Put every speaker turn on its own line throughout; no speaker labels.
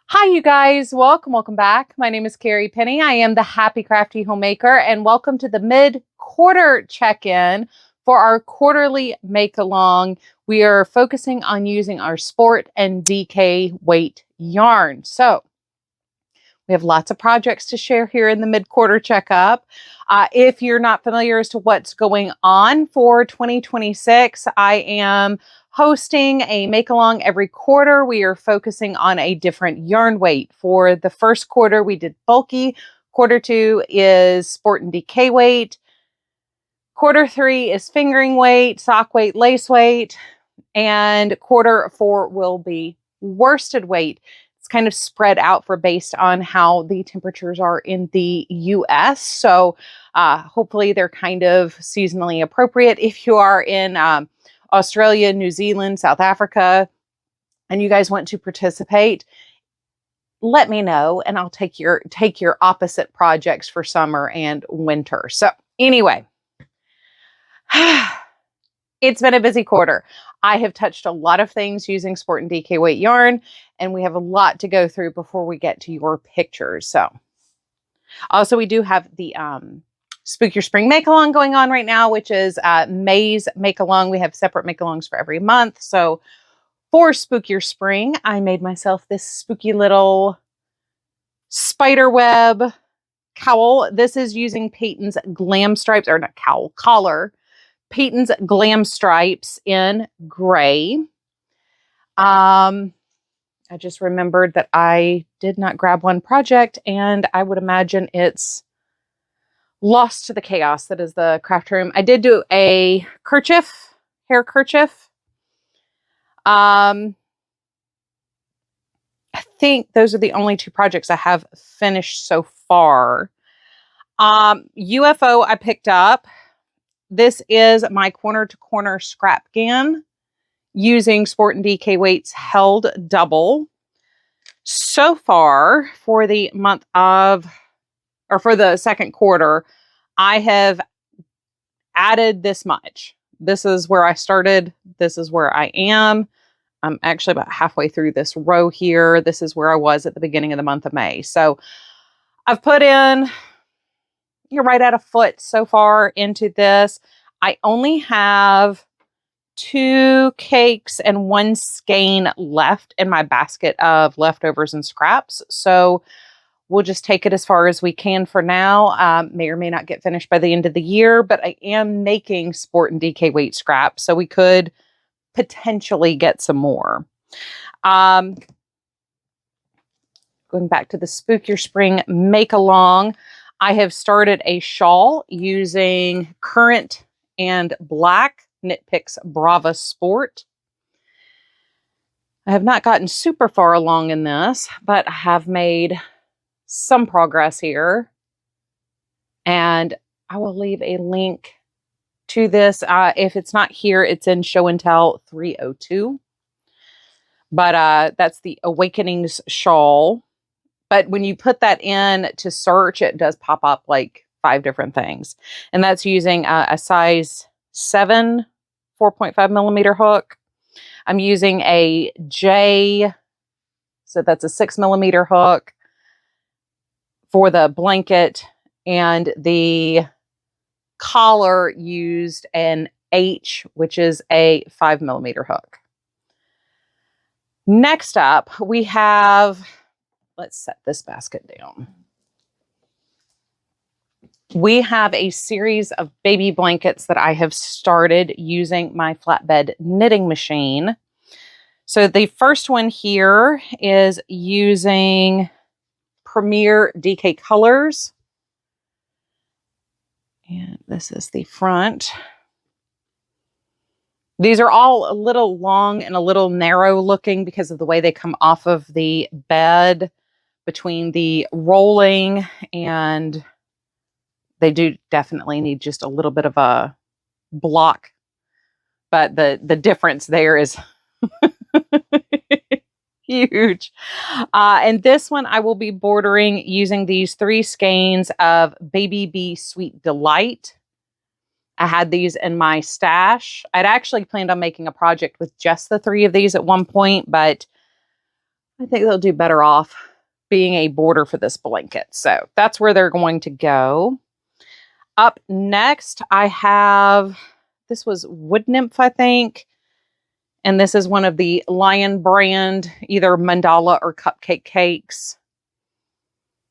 Hi, you guys. Welcome back. My name is Carrie Penny. I am the Happy Crafty Homemaker, and welcome to the mid-quarter check-in for our quarterly make-along. We are focusing on using our sport and DK weight yarn. So we have lots of projects to share here in the mid-quarter checkup. If you're not familiar as to what's going on for 2026, I am hosting a make-along every quarter. We are focusing on a different yarn weight. For the first quarter, we did bulky. Quarter 2 is sport and DK weight. Quarter 3 is fingering weight, sock weight, lace weight. And quarter 4 will be worsted weight. It's kind of spread out based on how the temperatures are in the US. So hopefully they're kind of seasonally appropriate. If you are in Australia, New Zealand, South Africa, and you guys want to participate, let me know and I'll take your opposite projects for summer and winter. So anyway, it's been a busy quarter. I have touched a lot of things using sport and DK weight yarn, and we have a lot to go through before we get to your pictures. So also we do have the Spook Your Spring make-along going on right now, which is May's make-along. We have separate make-alongs for every month. So for Spook Your Spring, I made myself this spooky little spider web cowl. This is using Peyton's Glam Stripes, or not cowl, collar. Peyton's Glam Stripes in gray. I just remembered that I did not grab one project, and I would imagine it's lost to the chaos that is the craft room. I did do a kerchief, hair kerchief. I think those are the only two projects I have finished so far. UFO I picked up. This is my corner to corner scrap GAN using sport and DK weights held double. So far for the month of, or for the second quarter, I have added this much. This is where I started. This is where I am. I'm actually about halfway through this row here. This is where I was at the beginning of the month of May. So I've put in, you're right at a foot so far into this. I only have 2 cakes and 1 skein left in my basket of leftovers and scraps. So we'll just take it as far as we can for now. May or may not get finished by the end of the year, but I am making sport and DK weight scraps, so we could potentially get some more. Going back to the Spook Your Spring make-along, I have started a shawl using Current and Black Knit Picks Brava Sport. I have not gotten super far along in this, but I have made some progress here. And I will leave a link to this. If it's not here, it's in Show and Tell 302. But that's the Awakenings shawl. But when you put that in to search, it does pop up like 5 different things. And that's using a size 7, 4.5 millimeter hook. I'm using a J, so that's a 6 millimeter hook for the blanket, and the collar used an H, which is a 5 millimeter hook. Next up, we have, let's set this basket down. We have a series of baby blankets that I have started using my flatbed knitting machine. So the first one here is using Premier DK Colors. And this is the front. These are all a little long and a little narrow looking because of the way they come off of the bed between the rolling, and they do definitely need just a little bit of a block. But the difference there is huge. And this one I will be bordering using these 3 skeins of Baby Bee Sweet Delight. I had these in my stash. I'd actually planned on making a project with just the 3 of these at one point, but I think they'll do better off being a border for this blanket. So that's where they're going to go. Up next, I have, this was Wood Nymph, I think. And this is one of the Lion brand, either mandala or cupcake cakes.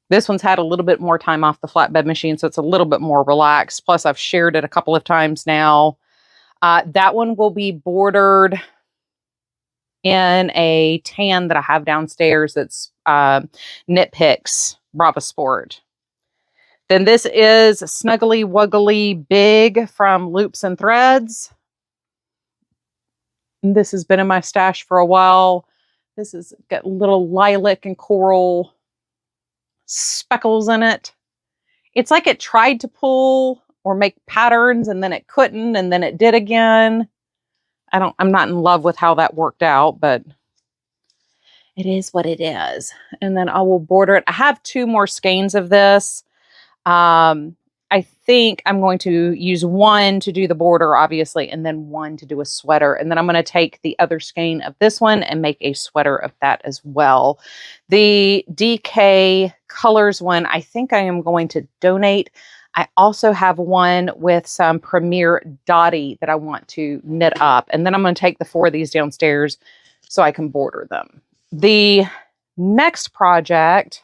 This one's had a little bit more time off the flatbed machine, so it's a little bit more relaxed. Plus, I've shared it a couple of times now. That one will be bordered in a tan that I have downstairs that's Knit Picks Brava Sport. Then this is Snuggly Wuggly Big from Loops and Threads. And this has been in my stash for a while. This has got little lilac and coral speckles in it. It's like it tried to pull or make patterns and then it couldn't and then it did again. I'm not in love with how that worked out, but it is what it is. And then I will border it. I have 2 more skeins of this. I think I'm going to use one to do the border, obviously, and then one to do a sweater. And then I'm going to take the other skein of this one and make a sweater of that as well. The DK Colors one, I think I am going to donate. I also have one with some Premier Dottie that I want to knit up. And then I'm going to take the 4 of these downstairs so I can border them. The next project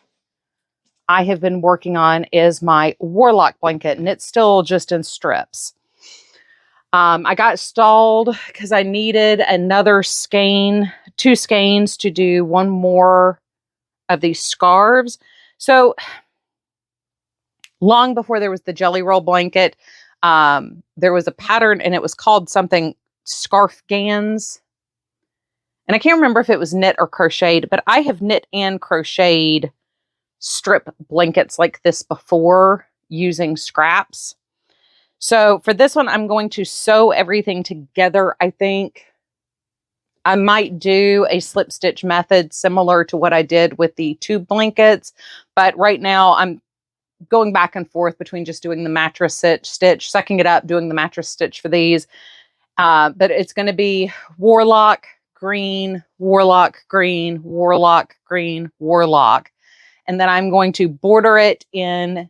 I have been working on is my Warlock blanket, and it's still just in strips. I got stalled because I needed another skein, 2 skeins to do one more of these scarves. So long before there was the jelly roll blanket, there was a pattern and it was called something scarf gans. And I can't remember if it was knit or crocheted, but I have knit and crocheted strip blankets like this before using scraps. So for this one, I'm going to sew everything together. I think I might do a slip stitch method similar to what I did with the tube blankets. But right now I'm going back and forth between just doing the mattress stitch, sucking it up, doing the mattress stitch for these. But it's going to be Warlock, green, Warlock, green, Warlock, green, Warlock. And then I'm going to border it in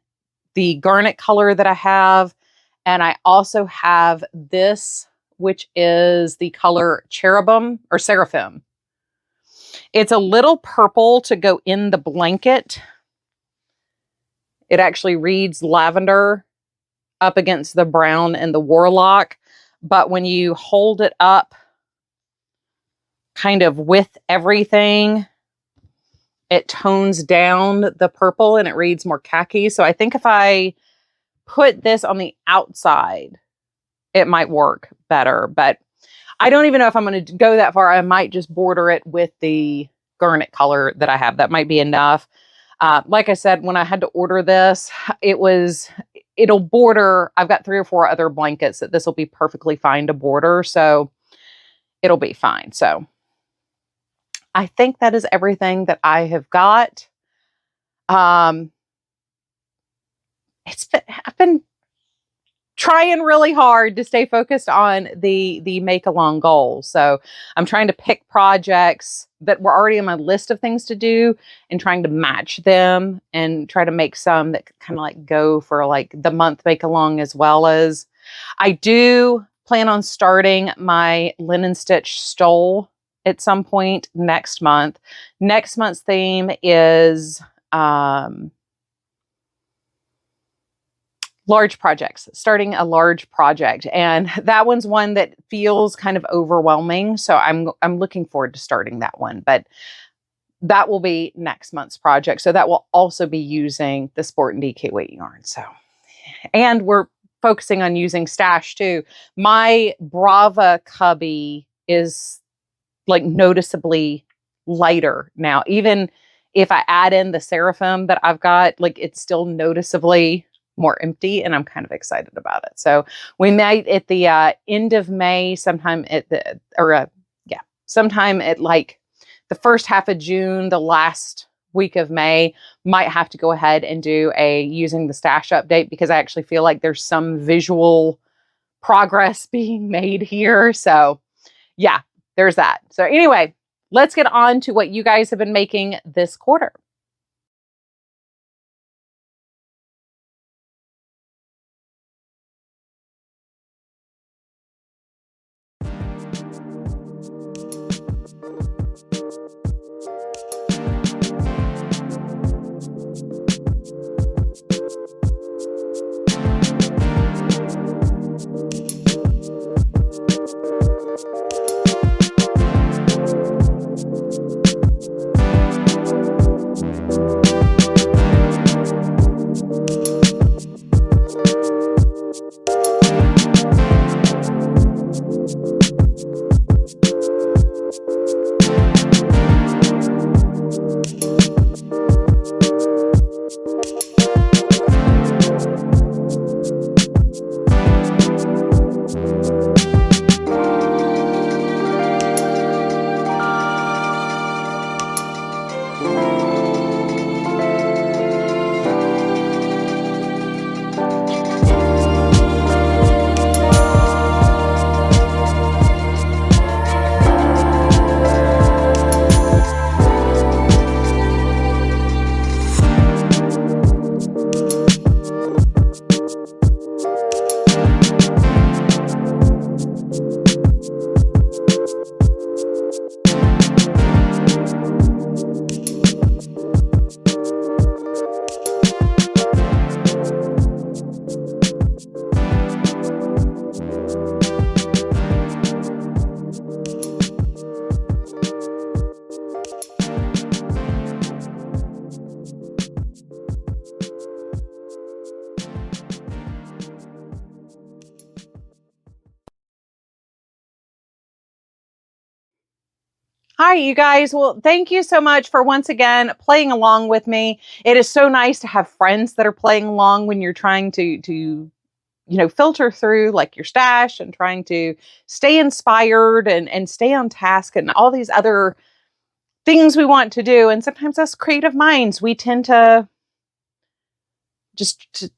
the garnet color that I have. And I also have this, which is the color Cherubim or Seraphim. It's a little purple to go in the blanket. It actually reads lavender up against the brown and the Warlock. But when you hold it up kind of with everything, it tones down the purple and it reads more khaki. So I think if I put this on the outside, it might work better. But I don't even know if I'm going to go that far. I might just border it with the garnet color that I have. That might be enough. Like I said, when I had to order this, it'll border. I've got 3 or 4 other blankets that this will be perfectly fine to border. So it'll be fine. So I think that is everything that I have got. I've been trying really hard to stay focused on the make-along goal. So I'm trying to pick projects that were already on my list of things to do and trying to match them and try to make some that kind of like go for like the month make-along, as well as I do plan on starting my linen stitch stole at some point next month. Next month's theme is large projects, starting a large project. And that one's one that feels kind of overwhelming. So I'm looking forward to starting that one, but that will be next month's project. So that will also be using the Sport and DK weight yarn. So, and we're focusing on using stash too. My Brava cubby is like noticeably lighter now. Even if I add in the Seraphim that I've got, like it's still noticeably more empty, and I'm kind of excited about it. So we might at the end of May, sometime at like the first half of June, the last week of May, might have to go ahead and do a using the stash update, because I actually feel like there's some visual progress being made here. So yeah, there's that. So anyway, let's get on to what you guys have been making this quarter. Hi, you guys. Well, thank you so much for once again playing along with me. It is so nice to have friends that are playing along when you're trying to filter through like your stash and trying to stay inspired and stay on task and all these other things we want to do. And sometimes us creative minds, we tend to just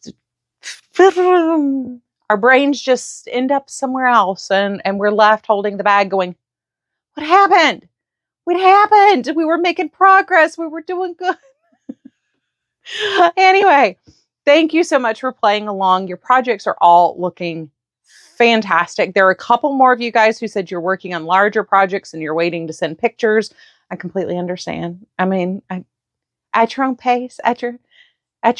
our brains just end up somewhere else and we're left holding the bag going, what happened? What happened? We were making progress. We were doing good. Anyway, thank you so much for playing along. Your projects are all looking fantastic. There are a couple more of you guys who said you're working on larger projects and you're waiting to send pictures. I completely understand. I mean, at your own pace, at your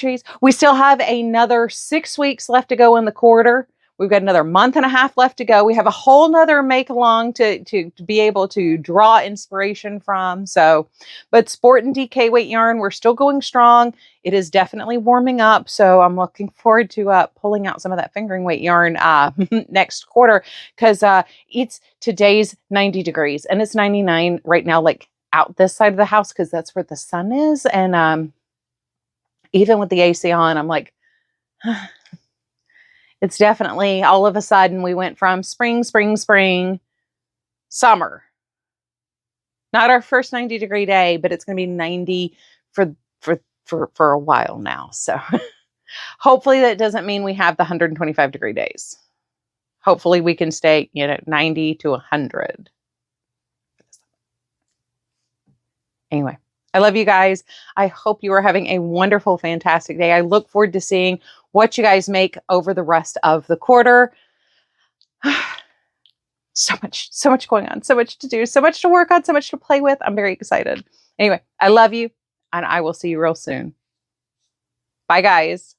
ease. We still have another 6 weeks left to go in the quarter. We've got another month and a half left to go. We have a whole nother make along to be able to draw inspiration from. So, but Sport and DK weight yarn, we're still going strong. It is definitely warming up. So I'm looking forward to pulling out some of that fingering weight yarn next quarter because it's today's 90 degrees and it's 99 right now, like out this side of the house because that's where the sun is. And even with the AC on, I'm like, it's definitely all of a sudden we went from spring, summer. Not our first 90-degree day, but it's going to be 90 for a while now. So hopefully that doesn't mean we have the 125-degree days. Hopefully we can stay, 90 to 100. Anyway, I love you guys. I hope you are having a wonderful, fantastic day. I look forward to seeing what you guys make over the rest of the quarter. So much going on, so much to do, so much to work on, so much to play with. I'm very excited. Anyway, I love you and I will see you real soon. Bye, guys.